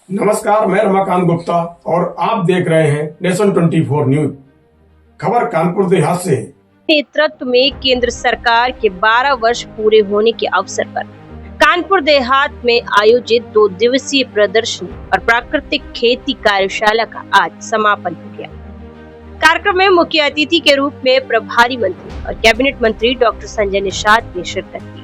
नमस्कार, मैं रमाकांत गुप्ता और आप देख रहे हैं नेशन 24 न्यूज। खबर कानपुर देहात से। नेतृत्व में केंद्र सरकार के 12 वर्ष पूरे होने के अवसर पर कानपुर देहात में आयोजित 2 दिवसीय प्रदर्शनी और प्राकृतिक खेती कार्यशाला का आज समापन हो गया। कार्यक्रम में मुख्य अतिथि के रूप में प्रभारी मंत्री और कैबिनेट मंत्री डॉक्टर संजय निषाद ने शिरकत की।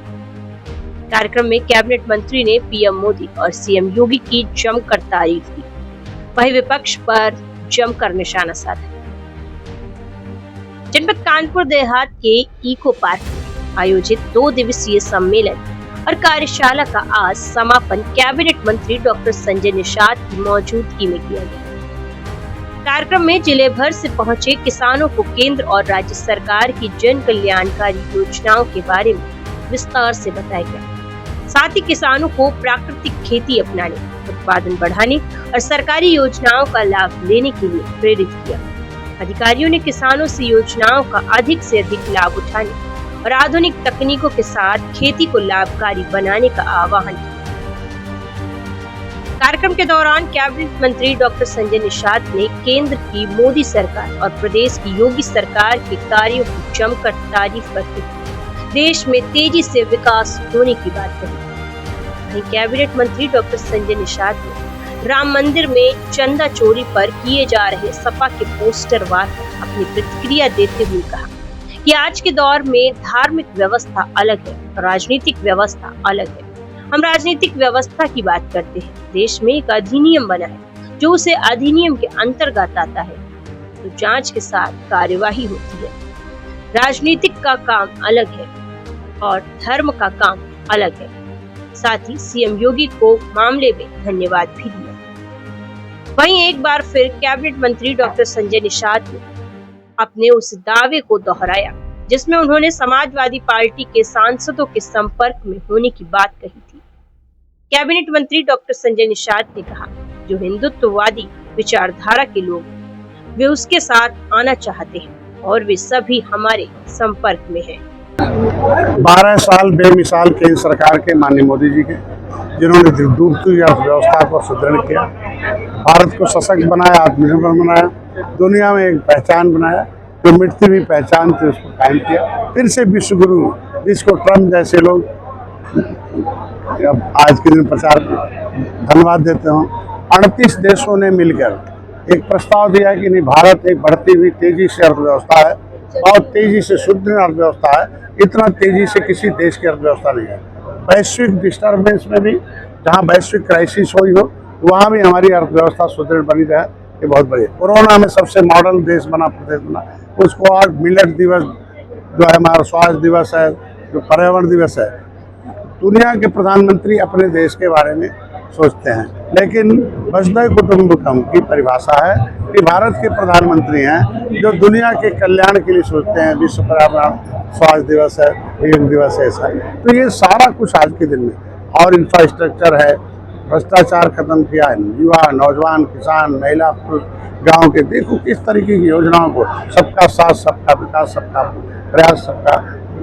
कार्यक्रम में कैबिनेट मंत्री ने पीएम मोदी और सीएम योगी की जमकर तारीफ की, वहीं विपक्ष पर जमकर निशाना साधा। जनपद कानपुर देहात के इको पार्क में आयोजित 2 दिवसीय सम्मेलन और कार्यशाला का आज समापन कैबिनेट मंत्री डॉक्टर संजय निषाद की मौजूदगी में किया गया। कार्यक्रम में जिले भर से पहुंचे किसानों को केंद्र और राज्य सरकार की जन कल्याणकारी योजनाओं के बारे में विस्तार से बताया गया। साथ ही किसानों को प्राकृतिक खेती अपनाने, उत्पादन बढ़ाने और सरकारी योजनाओं का लाभ लेने के लिए प्रेरित किया। अधिकारियों ने किसानों से योजनाओं का अधिक से अधिक लाभ उठाने और आधुनिक तकनीकों के साथ खेती को लाभकारी बनाने का आह्वान किया। कार्यक्रम के दौरान कैबिनेट मंत्री डॉक्टर संजय निषाद ने केंद्र की मोदी सरकार और प्रदेश की योगी सरकार के कार्यों की जमकर तारीफ करते हुए देश में तेजी से विकास होने की बात कही। वहीं कैबिनेट मंत्री डॉक्टर संजय निषाद ने राम मंदिर में चंदा चोरी पर किए जा रहे सपा के पोस्टर वार पर अपनी प्रतिक्रिया देते हुए कहा कि आज के दौर में धार्मिक व्यवस्था अलग है, राजनीतिक व्यवस्था अलग है। हम राजनीतिक व्यवस्था की बात करते हैं। देश में एक अधिनियम बना है जो उसे अधिनियम के अंतर्गत आता है, तो जांच के साथ कार्यवाही होती है। राजनीतिक का काम अलग है और धर्म का काम अलग है। साथ ही सीएम योगी को मामले में धन्यवाद भी दिया। वहीं एक बार फिर कैबिनेट मंत्री डॉक्टर संजय निषाद ने अपने उस दावे को दोहराया जिसमें उन्होंने समाजवादी पार्टी के सांसदों के संपर्क में होने की बात कही थी। कैबिनेट मंत्री डॉक्टर संजय निषाद ने कहा, जो हिंदुत्ववादी विचारधारा के लोग हैं, वे उसके साथ आना चाहते हैं और वे सभी हमारे संपर्क में हैं। 12 साल बेमिसाल केंद्र सरकार के माननीय मोदी जी के, जिन्होंने डूबती अर्थव्यवस्था को सुदृढ़ किया, भारत को सशक्त बनाया, आत्मनिर्भर बनाया, दुनिया में एक पहचान बनाया, जो मिटती हुई पहचान थी उसको कायम किया। फिर से विश्व गुरु जिसको ट्रम्प जैसे लोग अब आज के दिन प्रचार धन्यवाद देते हो, 38 देशों ने मिलकर एक प्रस्ताव दिया कि नहीं, भारत एक बढ़ती हुई तेजी से अर्थव्यवस्था है, बहुत तेजी से सुदृढ़ अर्थव्यवस्था है। इतना तेजी से किसी देश की अर्थव्यवस्था नहीं है। वैश्विक डिस्टर्बेंस में भी, जहां वैश्विक क्राइसिस हुई हो, वहां भी हमारी अर्थव्यवस्था सुदृढ़ बनी रहे, ये बहुत बढ़िया। कोरोना में सबसे मॉडल देश बना, प्रदेश बना, उसको आज मिलेट दिवस जो है, हमारा स्वास्थ्य दिवस है, जो पर्यावरण दिवस है, दुनिया के प्रधानमंत्री अपने देश के बारे में सोचते हैं। लेकिन वसुधैव कुटुंबकम की परिभाषा है कि भारत के प्रधानमंत्री हैं जो दुनिया के कल्याण के लिए सोचते हैं। विश्व पर्यावरण स्वास्थ्य दिवस है, योग दिवस है, ऐसा। तो ये सारा कुछ आज के दिन में, और इंफ्रास्ट्रक्चर है, भ्रष्टाचार खत्म किया है, युवा, नौजवान, किसान, महिला, पुरुष, गाँव के, देखो किस तरीके की योजनाओं को, सबका साथ, सबका विकास, सबका प्रयास, सबका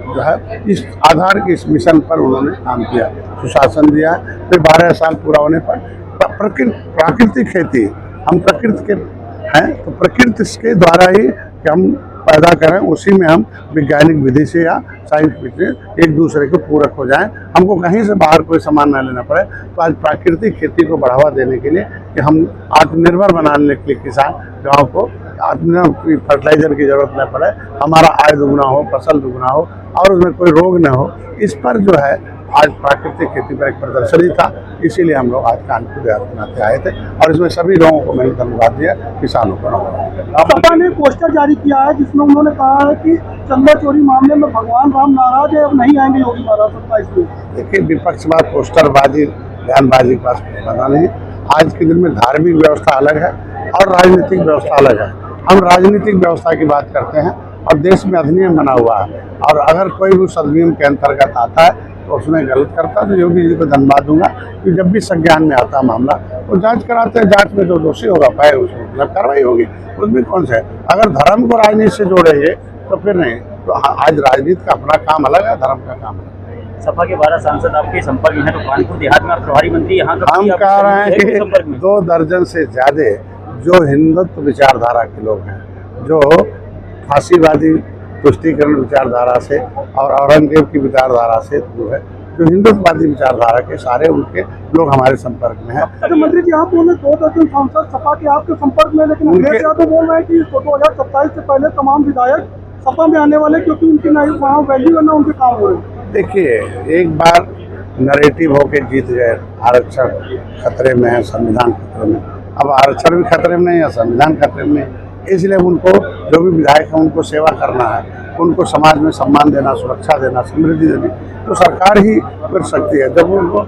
जो है, इस आधार के इस मिशन पर उन्होंने काम किया, सुशासन दिया। फिर 12 साल पूरा होने पर प्राकृतिक खेती, हम प्रकृति के हैं, तो प्रकृति के द्वारा ही कि हम पैदा करें, उसी में हम वैज्ञानिक विधि से या साइंस विधि से एक दूसरे को पूरक हो जाएं, हमको कहीं से बाहर कोई सामान न लेना पड़े। तो आज प्राकृतिक खेती को बढ़ावा देने के लिए कि हम आत्मनिर्भर बनाने के लिए किसान गाँव को आत्मनिर्भर, फर्टिलाइजर की जरूरत न पड़े, हमारा आय दुगना हो, फसल दुगना हो और उसमें कोई रोग न हो, इस पर जो है आज प्राकृतिक खेती पर एक प्रदर्शनी था। इसीलिए हम लोग आज कानपुर देहात बनाते आए थे और इसमें सभी लोगों को मैंने धन्यवाद दिया, किसानों को। सपा ने पोस्टर जारी किया है जिसमें उन्होंने कहा है कि चंदा चोरी मामले में भगवान राम नाराज है, अब नहीं आएंगे योगी महाराज 27 में। देखिए, विपक्षवाद, पोस्टरबाजी, बयानबाजी के पास पता नहीं। आज के दिन में धार्मिक व्यवस्था अलग है और राजनीतिक व्यवस्था अलग है। हम राजनीतिक व्यवस्था की बात करते हैं और देश में अधिनियम बना हुआ है, और अगर कोई भी उस अधिनियम के अंतर्गत आता है तो उसमें गलत करता है तो योगी जी को धन्यवाद दूंगा कि जब भी संज्ञान में आता मामला वो जांच कराते हैं, जांच में जो दोषी होगा पाए उसको मतलब कार्रवाई होगी, उसमें कौन सा है। अगर धर्म को राजनीति से जोड़ेंगे तो फिर नहीं। तो आज राजनीति का अपना काम अलग है, धर्म का काम अलग है। सपा के 12 सांसद आपके संपर्क में हैं, तो कानपुर देहात में आप प्रभारी मंत्री यहाँ का हम कह रहे हैं कि संपर्क में 2 दर्जन से ज्यादा जो हिंदुत्व विचारधारा के लोग हैं, जो फांसीवादी तुष्टीकरण विचारधारा से और औरंगजेब की विचारधारा से दूर है, जो हिंदुत्ववादी विचारधारा के सारे उनके लोग हमारे संपर्क में हैं। अच्छा मंत्री जी, आप बोले 2 दर्जन सांसद सपा के आपके संपर्क में, लेकिन अखिलेश यादव बोल रहे हैं कि 2027 से पहले तमाम विधायक सपा में आने वाले, क्योंकि उनकी ना वहाँ वैल्यू है ना उनके काम हो रहे हैं। देखिए, एक बार नरेटिव होके जीत गए, आरक्षण खतरे में है, संविधान खतरे में, अब आरक्षण भी खतरे में नहीं है, संविधान खतरे में है। इसलिए उनको जो भी विधायक है उनको सेवा करना है, उनको समाज में सम्मान देना, सुरक्षा देना, समृद्धि देनी तो सरकार ही कर सकती है। जब उनको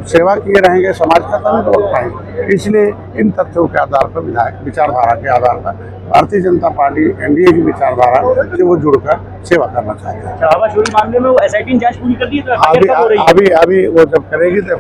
सेवा किए रहेंगे समाज का तभी तो वोट पाएंगे। इसलिए इन तथ्यों के आधार पर विधायक विचारधारा के आधार पर भारतीय जनता पार्टी एनडीए की विचारधारा से वो जुड़कर सेवा करना चाहते हैं। हवा चोरी मामले में वो एसआईटी जांच पूरी कर दी है, तो FIR कब हो रही है? अभी वो जब करेगी तो